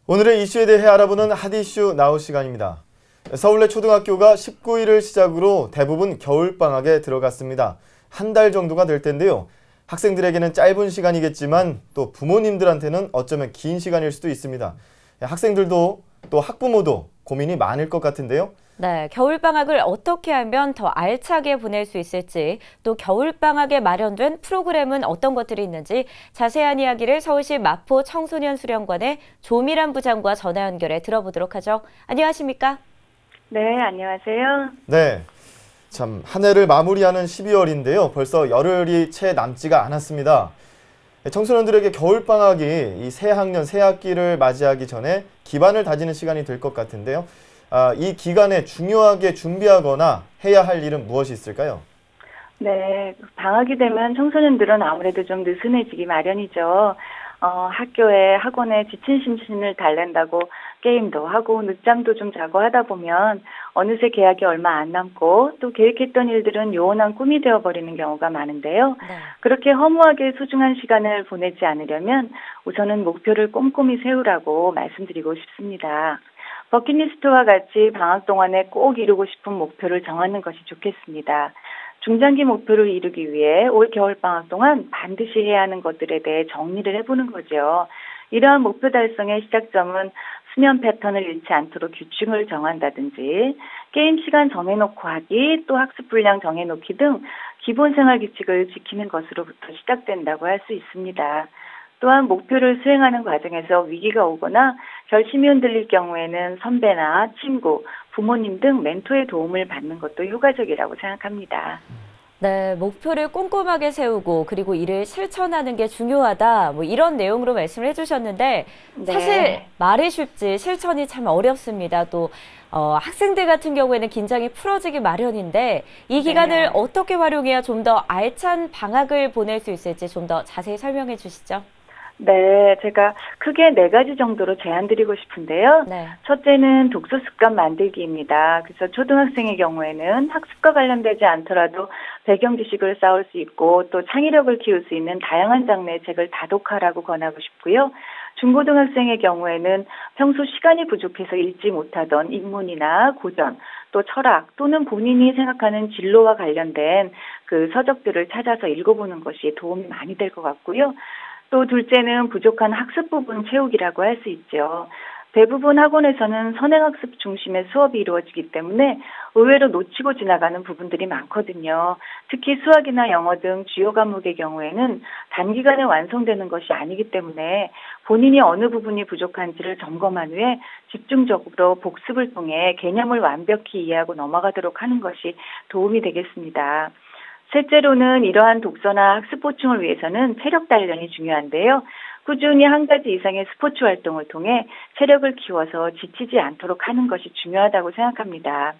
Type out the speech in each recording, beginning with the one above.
오늘의 이슈에 대해 알아보는 핫이슈 나우 시간입니다. 서울내 초등학교가 19일을 시작으로 대부분 겨울방학에 들어갔습니다. 한 달 정도가 될 텐데요. 학생들에게는 짧은 시간이겠지만 또 부모님들한테는 어쩌면 긴 시간일 수도 있습니다. 학생들도 또 학부모도 고민이 많을 것 같은데요. 네, 겨울방학을 어떻게 하면 더 알차게 보낼 수 있을지, 또 겨울방학에 마련된 프로그램은 어떤 것들이 있는지 자세한 이야기를 서울시 마포 청소년수련관의 조미란 부장과 전화 연결해 들어보도록 하죠. 안녕하십니까? 네, 안녕하세요. 네, 참 한 해를 마무리하는 12월인데요. 벌써 열흘이 채 남지가 않았습니다. 청소년들에게 겨울방학이 이 새 학년, 새 학기를 맞이하기 전에 기반을 다지는 시간이 될 것 같은데요. 이 기간에 중요하게 준비하거나 해야 할 일은 무엇이 있을까요? 네, 방학이 되면 청소년들은 아무래도 좀 느슨해지기 마련이죠. 학교에 학원에 지친 심신을 달랜다고 게임도 하고 늦잠도 좀 자고 하다 보면 어느새 개학이 얼마 안 남고 또 계획했던 일들은 요원한 꿈이 되어버리는 경우가 많은데요. 네. 그렇게 허무하게 소중한 시간을 보내지 않으려면 우선은 목표를 꼼꼼히 세우라고 말씀드리고 싶습니다. 버킷리스트와 같이 방학 동안에 꼭 이루고 싶은 목표를 정하는 것이 좋겠습니다. 중장기 목표를 이루기 위해 올 겨울방학 동안 반드시 해야 하는 것들에 대해 정리를 해보는 거죠. 이러한 목표 달성의 시작점은 수면 패턴을 잃지 않도록 규칙을 정한다든지 게임 시간 정해놓고 하기, 또 학습 분량 정해놓기 등 기본 생활 규칙을 지키는 것으로부터 시작된다고 할 수 있습니다. 또한 목표를 수행하는 과정에서 위기가 오거나 결심이 흔들릴 경우에는 선배나 친구, 부모님 등 멘토의 도움을 받는 것도 효과적이라고 생각합니다. 네, 목표를 꼼꼼하게 세우고 그리고 이를 실천하는 게 중요하다. 이런 내용으로 말씀을 해주셨는데 네. 사실 말이 쉽지 실천이 참 어렵습니다. 또 학생들 같은 경우에는 긴장이 풀어지기 마련인데 이 기간을 네. 어떻게 활용해야 좀 더 알찬 방학을 보낼 수 있을지 좀 더 자세히 설명해 주시죠. 네, 제가 크게 4가지 정도로 제안드리고 싶은데요. 네. 첫째는 독서 습관 만들기입니다. 그래서 초등학생의 경우에는 학습과 관련되지 않더라도 배경 지식을 쌓을 수 있고 또 창의력을 키울 수 있는 다양한 장르의 책을 다독하라고 권하고 싶고요. 중고등학생의 경우에는 평소 시간이 부족해서 읽지 못하던 인문이나 고전, 또 철학 또는 본인이 생각하는 진로와 관련된 그 서적들을 찾아서 읽어보는 것이 도움이 많이 될 것 같고요. 또 둘째는 부족한 학습 부분 채우기라고 할 수 있죠. 대부분 학원에서는 선행학습 중심의 수업이 이루어지기 때문에 의외로 놓치고 지나가는 부분들이 많거든요. 특히 수학이나 영어 등 주요 과목의 경우에는 단기간에 완성되는 것이 아니기 때문에 본인이 어느 부분이 부족한지를 점검한 후에 집중적으로 복습을 통해 개념을 완벽히 이해하고 넘어가도록 하는 것이 도움이 되겠습니다. 셋째로는 이러한 독서나 학습 보충을 위해서는 체력 단련이 중요한데요. 꾸준히 한 가지 이상의 스포츠 활동을 통해 체력을 키워서 지치지 않도록 하는 것이 중요하다고 생각합니다.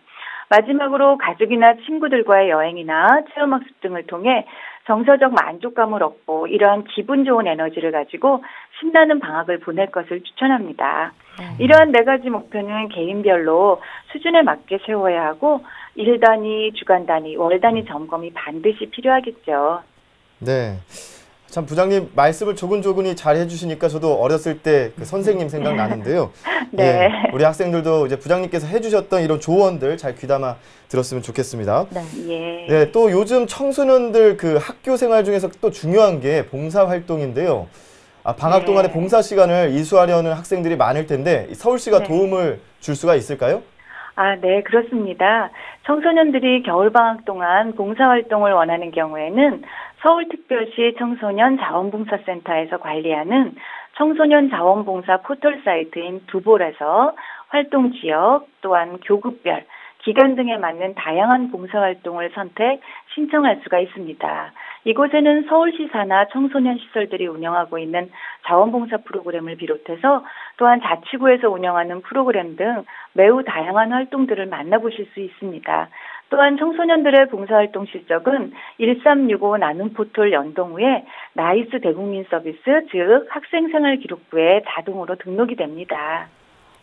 마지막으로 가족이나 친구들과의 여행이나 체험학습 등을 통해 정서적 만족감을 얻고 이러한 기분 좋은 에너지를 가지고 신나는 방학을 보낼 것을 추천합니다. 이러한 4가지 목표는 개인별로 수준에 맞게 세워야 하고 일 단위, 주간 단위, 월 단위 점검이 반드시 필요하겠죠. 네, 참 부장님 말씀을 조근조근히 잘 해주시니까 저도 어렸을 때 그 선생님 생각나는데요. 네. 예, 우리 학생들도 이제 부장님께서 해주셨던 이런 조언들 잘 귀담아 들었으면 좋겠습니다. 네. 예. 네, 또 요즘 청소년들 그 학교 생활 중에서 또 중요한 게 봉사활동인데요. 방학 네. 동안에 봉사 시간을 이수하려는 학생들이 많을 텐데 서울시가 네. 도움을 줄 수가 있을까요? 네, 그렇습니다. 청소년들이 겨울방학 동안 봉사활동을 원하는 경우에는 서울특별시 청소년 자원봉사센터에서 관리하는 청소년 자원봉사 포털 사이트인 두볼에서 활동 지역 또한 교급별, 기간 등에 맞는 다양한 봉사활동을 선택, 신청할 수가 있습니다. 이곳에는 서울시사나 청소년 시설들이 운영하고 있는 자원봉사 프로그램을 비롯해서 또한 자치구에서 운영하는 프로그램 등 매우 다양한 활동들을 만나보실 수 있습니다. 또한 청소년들의 봉사활동 실적은 1365 나눔 포털 연동 후에 나이스 대국민 서비스, 즉 학생생활기록부에 자동으로 등록이 됩니다.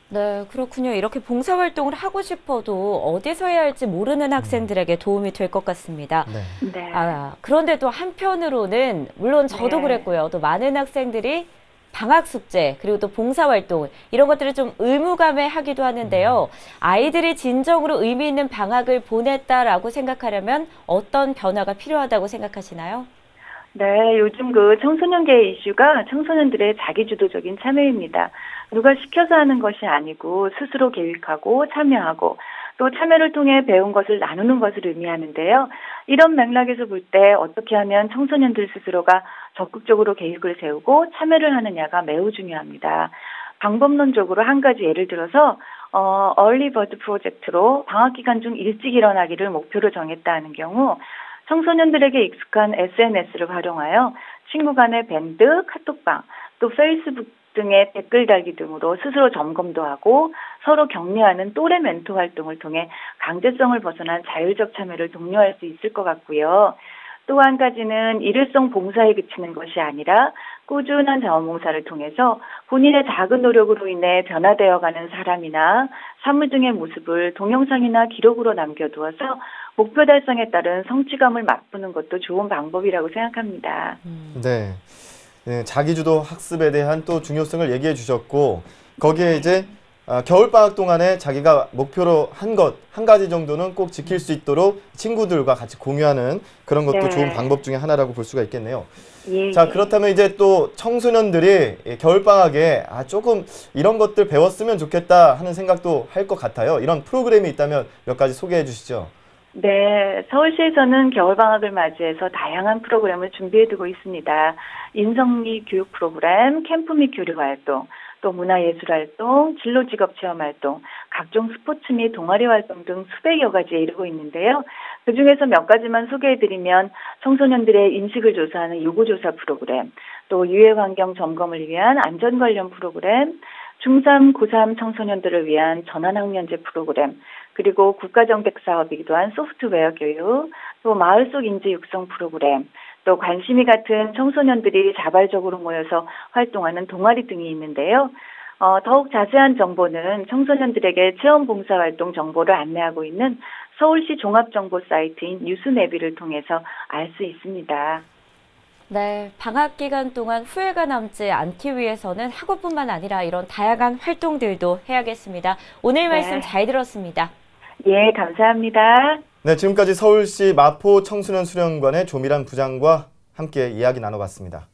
네, 그렇군요. 이렇게 봉사활동을 하고 싶어도 어디서 해야 할지 모르는 학생들에게 도움이 될 것 같습니다. 네. 네. 그런데 또 한편으로는 물론 저도 네. 그랬고요. 또 많은 학생들이 방학 숙제 그리고 또 봉사활동 이런 것들을 좀 의무감에 하기도 하는데요. 아이들이 진정으로 의미 있는 방학을 보냈다라고 생각하려면 어떤 변화가 필요하다고 생각하시나요? 네, 요즘 그 청소년계의 이슈가 청소년들의 자기주도적인 참여입니다. 누가 시켜서 하는 것이 아니고 스스로 계획하고 참여하고 또 참여를 통해 배운 것을 나누는 것을 의미하는데요. 이런 맥락에서 볼 때 어떻게 하면 청소년들 스스로가 적극적으로 계획을 세우고 참여를 하느냐가 매우 중요합니다. 방법론적으로 한 가지 예를 들어서 얼리 버드 프로젝트로 방학 기간 중 일찍 일어나기를 목표로 정했다는 경우 청소년들에게 익숙한 SNS를 활용하여 친구 간의 밴드, 카톡방, 또 페이스북 등의 댓글 달기 등으로 스스로 점검도 하고 서로 격려하는 또래 멘토 활동을 통해 강제성을 벗어난 자율적 참여를 독려할 수 있을 것 같고요. 또 한 가지는 일회성 봉사에 그치는 것이 아니라 꾸준한 자원봉사를 통해서 본인의 작은 노력으로 인해 변화되어가는 사람이나 사물 등의 모습을 동영상이나 기록으로 남겨두어서 목표 달성에 따른 성취감을 맛보는 것도 좋은 방법이라고 생각합니다. 네. 네, 자기주도 학습에 대한 또 중요성을 얘기해 주셨고 거기에 이제 겨울방학 동안에 자기가 목표로 한 것, 한 가지 정도는 꼭 지킬 수 있도록 친구들과 같이 공유하는 그런 것도 네. 좋은 방법 중에 하나라고 볼 수가 있겠네요. 예, 자, 그렇다면 이제 또 청소년들이 겨울방학에 조금 이런 것들 배웠으면 좋겠다 하는 생각도 할 것 같아요. 이런 프로그램이 있다면 몇 가지 소개해 주시죠. 네, 서울시에서는 겨울방학을 맞이해서 다양한 프로그램을 준비해두고 있습니다. 인성미 교육 프로그램, 캠프 및 교류활동, 또 문화예술활동, 진로직업체험활동, 각종 스포츠 및 동아리활동 등 수백여 가지에 이르고 있는데요. 그중에서 몇 가지만 소개해드리면 청소년들의 인식을 조사하는 요구조사 프로그램, 또 유해환경 점검을 위한 안전 관련 프로그램, 중3, 고3 청소년들을 위한 전환학년제 프로그램, 그리고 국가정책 사업이기도 한 소프트웨어 교육, 또 마을 속 인재 육성 프로그램, 또 관심이 같은 청소년들이 자발적으로 모여서 활동하는 동아리 등이 있는데요. 더욱 자세한 정보는 청소년들에게 체험봉사활동 정보를 안내하고 있는 서울시 종합정보 사이트인 뉴스네비를 통해서 알 수 있습니다. 네, 방학 기간 동안 후회가 남지 않기 위해서는 학업뿐만 아니라 이런 다양한 활동들도 해야겠습니다. 오늘 말씀 잘 들었습니다. 예, 감사합니다. 네, 지금까지 서울시 마포 청소년 수련관의 조미란 부장과 함께 이야기 나눠봤습니다.